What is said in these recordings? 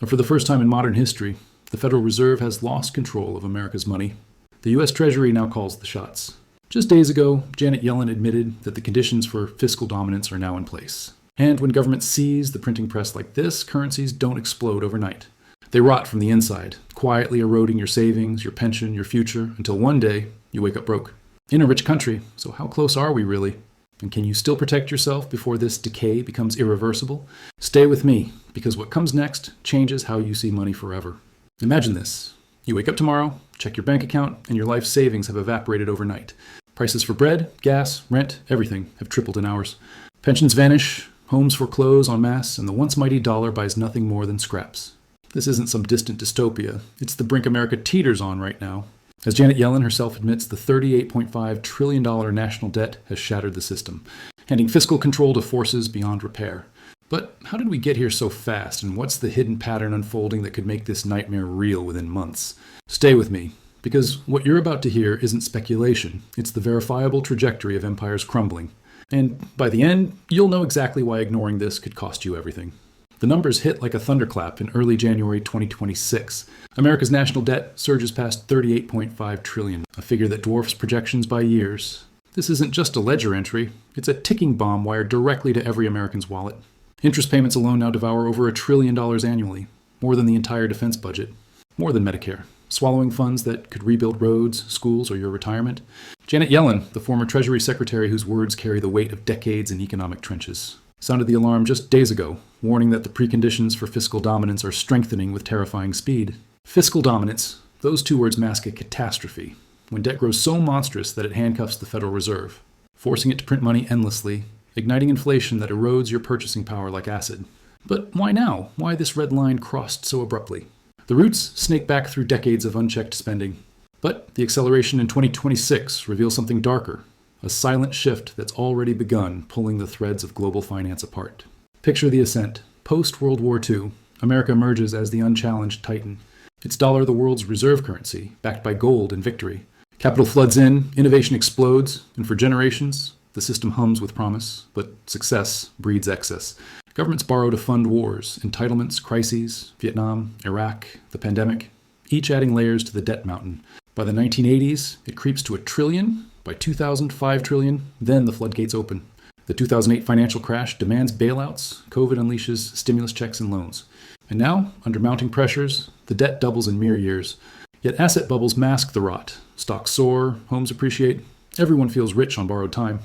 For the first time in modern history, the Federal Reserve has lost control of America's money. The U.S. Treasury now calls the shots. Just days ago, Janet Yellen admitted that the conditions for fiscal dominance are now in place. And when governments seize the printing press like this, currencies don't explode overnight. They rot from the inside, quietly eroding your savings, your pension, your future, until one day you wake up broke. In a rich country, so how close are we really? And can you still protect yourself before this decay becomes irreversible? Stay with me, because what comes next changes how you see money forever. Imagine this. You wake up tomorrow, check your bank account, and your life savings have evaporated overnight. Prices for bread, gas, rent, everything have tripled in hours. Pensions vanish, homes foreclose en masse, and the once mighty dollar buys nothing more than scraps. This isn't some distant dystopia. It's the brink America teeters on right now. As Janet Yellen herself admits, the $38.5 trillion national debt has shattered the system, handing fiscal control to forces beyond repair. But how did we get here so fast, and what's the hidden pattern unfolding that could make this nightmare real within months? Stay with me, because what you're about to hear isn't speculation. It's the verifiable trajectory of empires crumbling. And by the end, you'll know exactly why ignoring this could cost you everything. The numbers hit like a thunderclap in early January 2026. America's national debt surges past $38.5 trillion, a figure that dwarfs projections by years. This isn't just a ledger entry, it's a ticking bomb wired directly to every American's wallet. Interest payments alone now devour over $1 trillion annually, more than the entire defense budget, more than Medicare, swallowing funds that could rebuild roads, schools, or your retirement. Janet Yellen, the former Treasury Secretary whose words carry the weight of decades in economic trenches, sounded the alarm just days ago, warning that the preconditions for fiscal dominance are strengthening with terrifying speed. Fiscal dominance, those two words mask a catastrophe, when debt grows so monstrous that it handcuffs the Federal Reserve, forcing it to print money endlessly, igniting inflation that erodes your purchasing power like acid. But why now? Why this red line crossed so abruptly? The roots snake back through decades of unchecked spending. But the acceleration in 2026 reveals something darker, a silent shift that's already begun pulling the threads of global finance apart. Picture the ascent. Post-World War II, America emerges as the unchallenged titan. Its dollar the world's reserve currency, backed by gold and victory. Capital floods in, innovation explodes, and for generations, the system hums with promise, but success breeds excess. Governments borrow to fund wars, entitlements, crises, Vietnam, Iraq, the pandemic, each adding layers to the debt mountain. By the 1980s, it creeps to $1 trillion. By 2000, $5 trillion. Then the floodgates open. The 2008 financial crash demands bailouts. COVID unleashes stimulus checks and loans. And now, under mounting pressures, the debt doubles in mere years. Yet asset bubbles mask the rot. Stocks soar, homes appreciate. Everyone feels rich on borrowed time.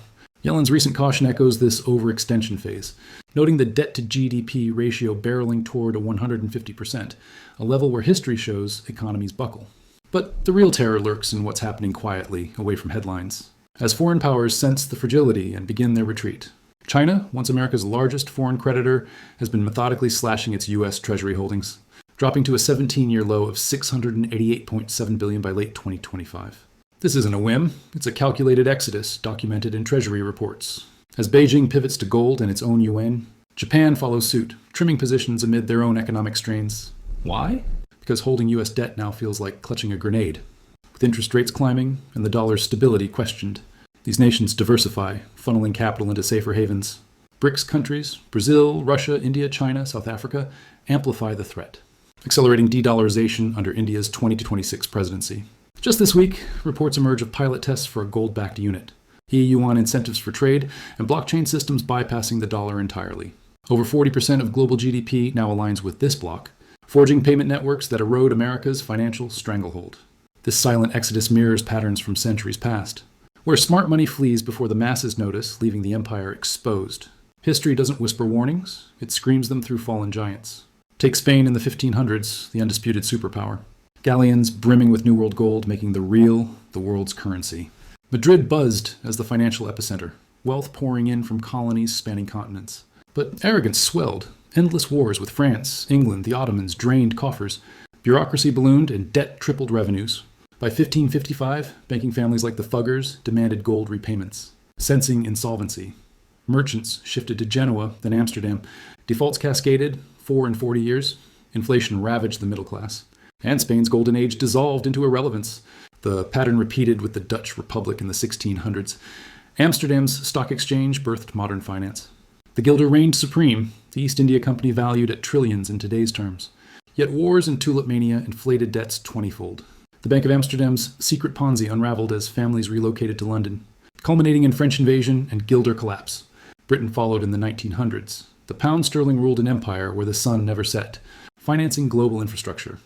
Yellen's recent caution echoes this overextension phase, noting the debt-to-GDP ratio barreling toward a 150%, a level where history shows economies buckle. But the real terror lurks in what's happening quietly, away from headlines, as foreign powers sense the fragility and begin their retreat. China, once America's largest foreign creditor, has been methodically slashing its U.S. Treasury holdings, dropping to a 17-year low of $688.7 billion by late 2025. This isn't a whim, it's a calculated exodus documented in Treasury reports. As Beijing pivots to gold and its own yuan, Japan follows suit, trimming positions amid their own economic strains. Why? Because holding U.S. debt now feels like clutching a grenade. With interest rates climbing and the dollar's stability questioned, these nations diversify, funneling capital into safer havens. BRICS countries, Brazil, Russia, India, China, South Africa, amplify the threat, accelerating de-dollarization under India's 2026 presidency. Just this week, reports emerge of pilot tests for a gold-backed unit, yuan incentives for trade, and blockchain systems bypassing the dollar entirely. Over 40% of global GDP now aligns with this block, forging payment networks that erode America's financial stranglehold. This silent exodus mirrors patterns from centuries past, where smart money flees before the masses notice, leaving the empire exposed. History doesn't whisper warnings, it screams them through fallen giants. Take Spain in the 1500s, the undisputed superpower. Galleons brimming with New World gold, making the real the world's currency. Madrid buzzed as the financial epicenter, wealth pouring in from colonies spanning continents. But arrogance swelled. Endless wars with France, England, the Ottomans drained coffers. Bureaucracy ballooned and debt tripled revenues. By 1555, banking families like the Fuggers demanded gold repayments, sensing insolvency. Merchants shifted to Genoa, then Amsterdam. Defaults cascaded, 4 and 40 years. Inflation ravaged the middle class. And Spain's golden age dissolved into irrelevance. The pattern repeated with the Dutch Republic in the 1600s. Amsterdam's stock exchange birthed modern finance. The guilder reigned supreme, the East India Company valued at trillions in today's terms. Yet wars and tulip mania inflated debts 20-fold. The Bank of Amsterdam's secret Ponzi unraveled as families relocated to London, culminating in French invasion and guilder collapse. Britain followed in the 1900s. The pound sterling ruled an empire where the sun never set, financing global infrastructure.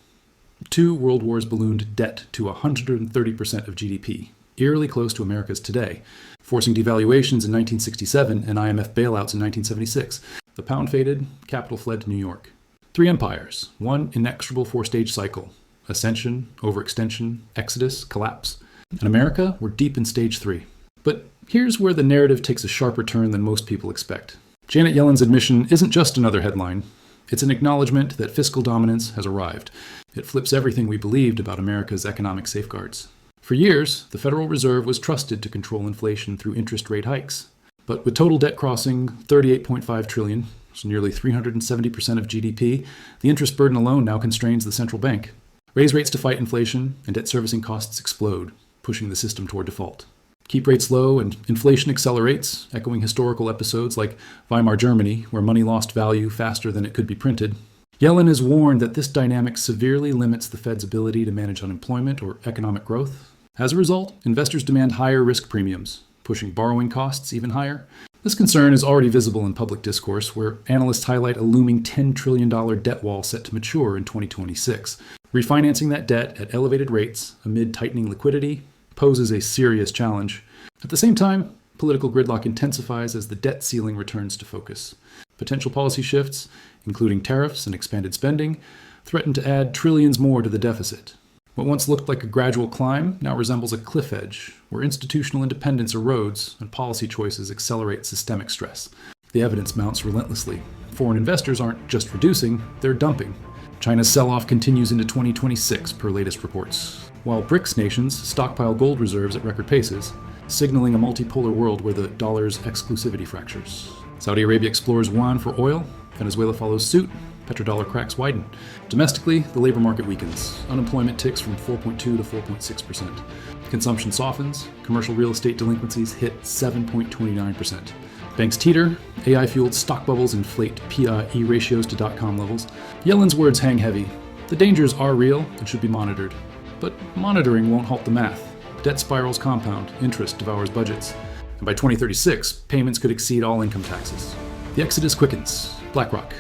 2 world wars ballooned debt to 130% of GDP, eerily close to America's today, forcing devaluations in 1967 and IMF bailouts in 1976. The pound faded, capital fled to New York. 3 empires, one inexorable 4-stage cycle: ascension, overextension, exodus, collapse. In America, we're deep in stage 3. But here's where the narrative takes a sharper turn than most people expect. Janet Yellen's admission isn't just another headline. It's an acknowledgement that fiscal dominance has arrived. It flips everything we believed about America's economic safeguards. For years, the Federal Reserve was trusted to control inflation through interest rate hikes. But with total debt crossing $38.5 trillion, so nearly 370% of GDP, the interest burden alone now constrains the central bank. Raise rates to fight inflation, and debt servicing costs explode, pushing the system toward default. Keep rates low, and inflation accelerates, echoing historical episodes like Weimar Germany, where money lost value faster than it could be printed. Yellen has warned that this dynamic severely limits the Fed's ability to manage unemployment or economic growth. As a result, investors demand higher risk premiums, pushing borrowing costs even higher. This concern is already visible in public discourse, where analysts highlight a looming $10 trillion debt wall set to mature in 2026. Refinancing that debt at elevated rates amid tightening liquidity poses a serious challenge. At the same time, political gridlock intensifies as the debt ceiling returns to focus. Potential policy shifts, including tariffs and expanded spending, threaten to add trillions more to the deficit. What once looked like a gradual climb now resembles a cliff edge, where institutional independence erodes and policy choices accelerate systemic stress. The evidence mounts relentlessly. Foreign investors aren't just reducing, they're dumping. China's sell-off continues into 2026 per latest reports, while BRICS nations stockpile gold reserves at record paces, signaling a multipolar world where the dollar's exclusivity fractures. Saudi Arabia explores yuan for oil, Venezuela follows suit, petrodollar cracks widen. Domestically, the labor market weakens. Unemployment ticks from 4.2 to 4.6%. Consumption softens, commercial real estate delinquencies hit 7.29%. Banks teeter, AI-fueled stock bubbles inflate P/E ratios to dot-com levels. Yellen's words hang heavy. The dangers are real and should be monitored. But monitoring won't halt the math. Debt spirals compound, interest devours budgets. And by 2036, payments could exceed all income taxes. The exodus quickens. BlackRock.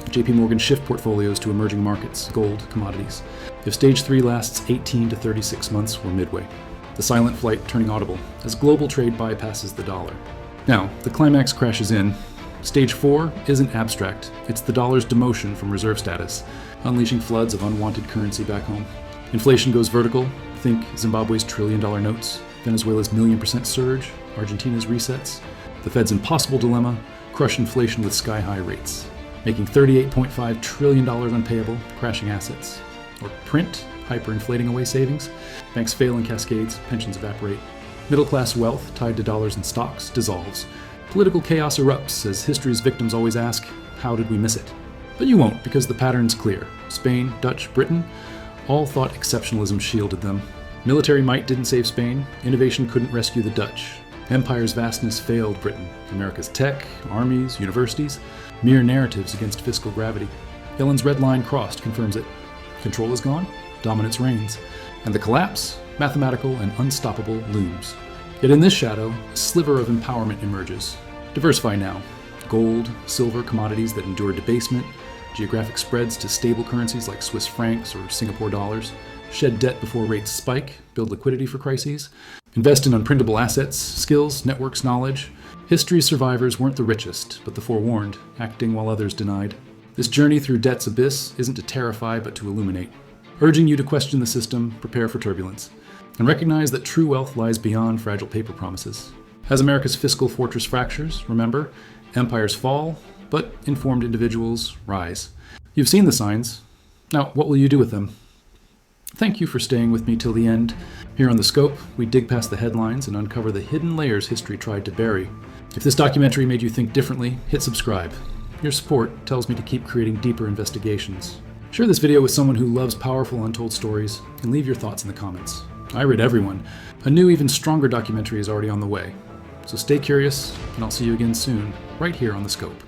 JP Morgan shift portfolios to emerging markets, gold, commodities. If stage 3 lasts 18 to 36 months, we're midway. The silent flight turning audible as global trade bypasses the dollar. Now, the climax crashes in. Stage 4 isn't abstract. It's the dollar's demotion from reserve status, unleashing floods of unwanted currency back home. Inflation goes vertical. Think Zimbabwe's $1 trillion notes, Venezuela's 1,000,000% surge, Argentina's resets. The Fed's impossible dilemma: crush inflation with sky-high rates, making $38.5 trillion unpayable, crashing assets. Or print, hyperinflating away savings. Banks fail in cascades, pensions evaporate. Middle-class wealth tied to dollars and stocks dissolves. Political chaos erupts as history's victims always ask, how did we miss it? But you won't, because the pattern's clear. Spain, Dutch, Britain, all thought exceptionalism shielded them. Military might didn't save Spain. Innovation couldn't rescue the Dutch. Empire's vastness failed Britain. America's tech, armies, universities, mere narratives against fiscal gravity. Yellen's red line crossed confirms it. Control is gone, dominance reigns, and the collapse, mathematical and unstoppable, looms. Yet in this shadow, a sliver of empowerment emerges. Diversify now. Gold, silver, commodities that endure debasement, geographic spreads to stable currencies like Swiss francs or Singapore dollars, shed debt before rates spike, build liquidity for crises, invest in unprintable assets, skills, networks, knowledge. History's survivors weren't the richest, but the forewarned, acting while others denied. This journey through debt's abyss isn't to terrify, but to illuminate, urging you to question the system, prepare for turbulence, and recognize that true wealth lies beyond fragile paper promises. As America's fiscal fortress fractures, remember, empires fall, but informed individuals rise. You've seen the signs. Now, what will you do with them? Thank you for staying with me till the end. Here on The Scope, we dig past the headlines and uncover the hidden layers history tried to bury. If this documentary made you think differently, hit subscribe. Your support tells me to keep creating deeper investigations. Share this video with someone who loves powerful untold stories, and leave your thoughts in the comments. I read everyone. A new, even stronger documentary is already on the way. So stay curious, and I'll see you again soon, right here on The Scope.